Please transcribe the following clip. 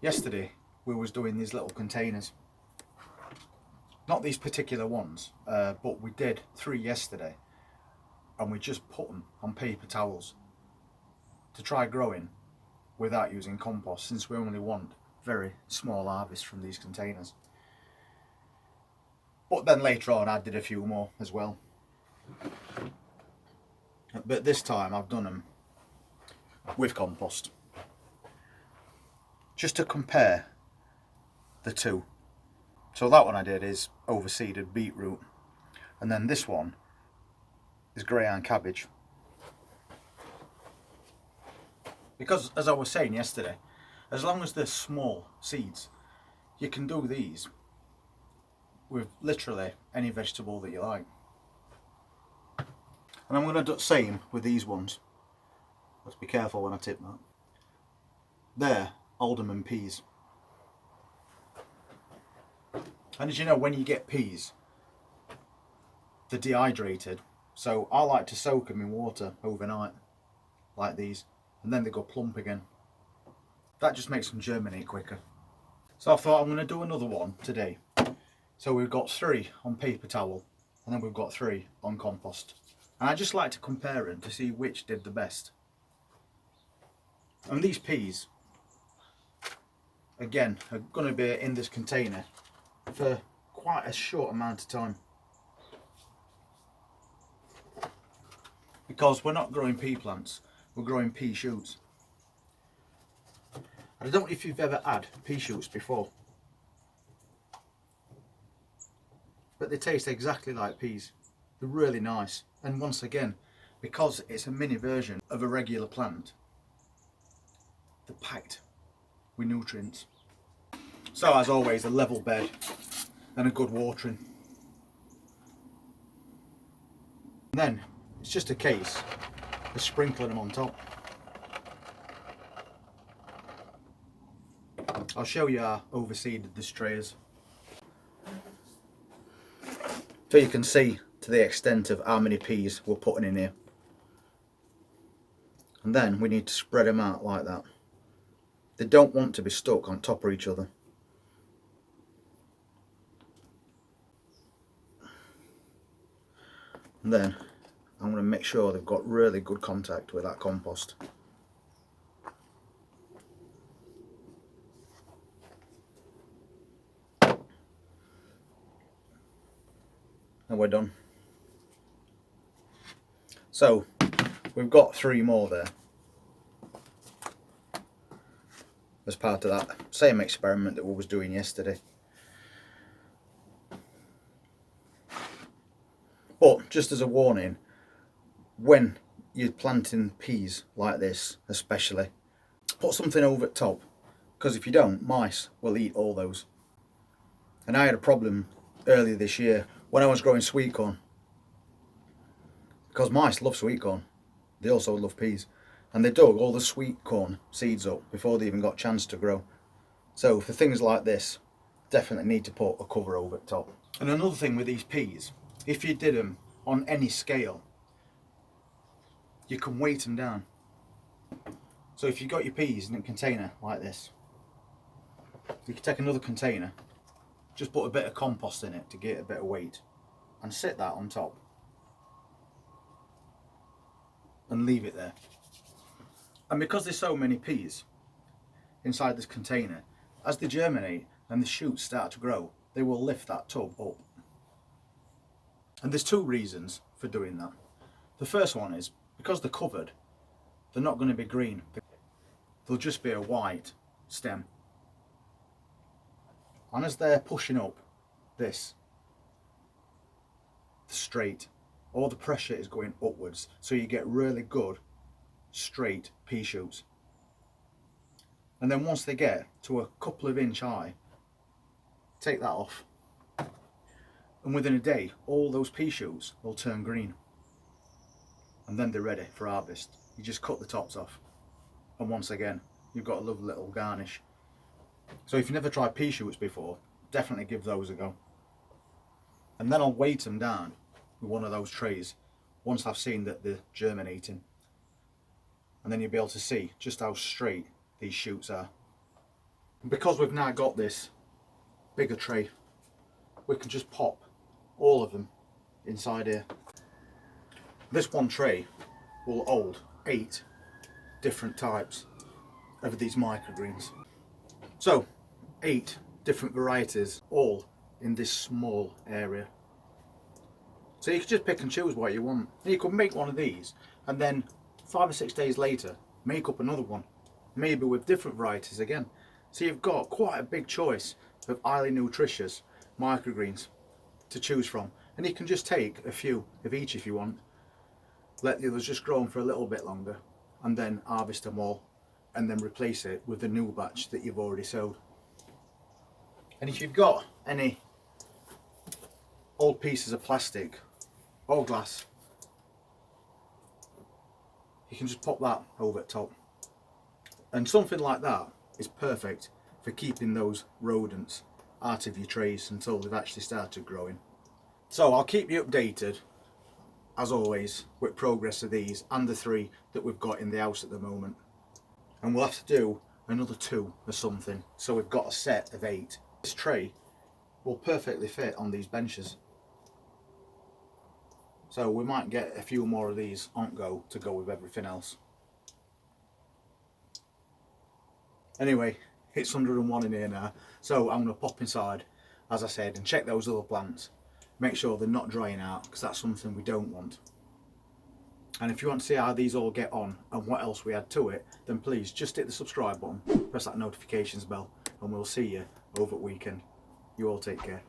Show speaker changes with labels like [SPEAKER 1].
[SPEAKER 1] Yesterday we was doing these little containers, not these particular ones, but we did 3 yesterday, and we just put them on paper towels to try growing without using compost, since we only want very small harvests from these containers. But then later on I did a few more as well, but this time I've done them with compost, just to compare the two. So that one I did is overseeded beetroot, and then this one is grey iron cabbage. Because, as I was saying yesterday, as long as they're small seeds, you can do these with literally any vegetable that you like. And I'm going to do the same with these ones. Let's be careful when I tip that. They're alderman peas. And as you know, when you get peas, they're dehydrated. So I like to soak them in water overnight, like these, and then they go plump again. That just makes them germinate quicker. So I thought I'm going to do another one today. So we've got 3 on paper towel, and then we've got 3 on compost. And I just like to compare them to see which did the best. And these peas, again, are going to be in this container for quite a short amount of time, because we're not growing pea plants, we're growing pea shoots. I don't know if you've ever had pea shoots before, but they taste exactly like peas. They're really nice, and once again, because it's a mini version of a regular plant, they're packed with nutrients. So as always, a level bed and a good watering. And then it's just a case of sprinkling them on top. I'll show you how overseeded this tray is, so you can see to the extent of how many peas we're putting in here. And then we need to spread them out like that. They don't want to be stuck on top of each other. And then I'm going to make sure they've got really good contact with that compost. And we're done. So we've got 3 more there as part of that same experiment that we was doing yesterday. But just as a warning, when you're planting peas like this especially, put something over the top, because if you don't, mice will eat all those. And I had a problem earlier this year when I was growing sweet corn, because mice love sweet corn. They also love peas, and they dug all the sweet corn seeds up before they even got a chance to grow. So for things like this, definitely need to put a cover over the top. And another thing with these peas, if you did them on any scale, you can weight them down. So if you got your peas in a container like this, you can take another container, just put a bit of compost in it to get a bit of weight, and sit that on top and leave it there. And because there's so many peas inside this container, as they germinate and the shoots start to grow, they will lift that tub up. And there's 2 reasons for doing that. The first one is because they're covered, they're not going to be green. They'll just be a white stem. And as they're pushing up this straight, all the pressure is going upwards, so you get really good straight pea shoots. And then once they get to a couple of inch high, take that off, and within a day all those pea shoots will turn green, and then they're ready for harvest. You just cut the tops off, and once again you've got a lovely little garnish. So if you've never tried pea shoots before, definitely give those a go. And then I'll weight them down with one of those trays once I've seen that they're germinating, and then you'll be able to see just how straight these shoots are. Because we've now got this bigger tray, we can just pop all of them inside here. This one tray will hold 8 different types of these microgreens. So 8 different varieties, all in this small area. So you can just pick and choose what you want. And you could make one of these and then 5 or 6 days later make up another one, maybe with different varieties again. So you've got quite a big choice of highly nutritious microgreens to choose from, and you can just take a few of each if you want, let the others just grow on for a little bit longer, and then harvest them all and then replace it with the new batch that you've already sowed. And if you've got any old pieces of plastic or glass, you can just pop that over the top, and something like that is perfect for keeping those rodents out of your trays until they've actually started growing. So I'll keep you updated as always with progress of these and the 3 that we've got in the house at the moment, and we'll have to do another 2 or something, so we've got a set of 8. This tray will perfectly fit on these benches, so we might get a few more of these on go to go with everything else. Anyway, it's 101 in here now, so I'm going to pop inside, as I said, and check those other plants. Make sure they're not drying out, because that's something we don't want. And if you want to see how these all get on and what else we add to it, then please just hit the subscribe button, press that notifications bell, and we'll see you over the weekend. You all take care.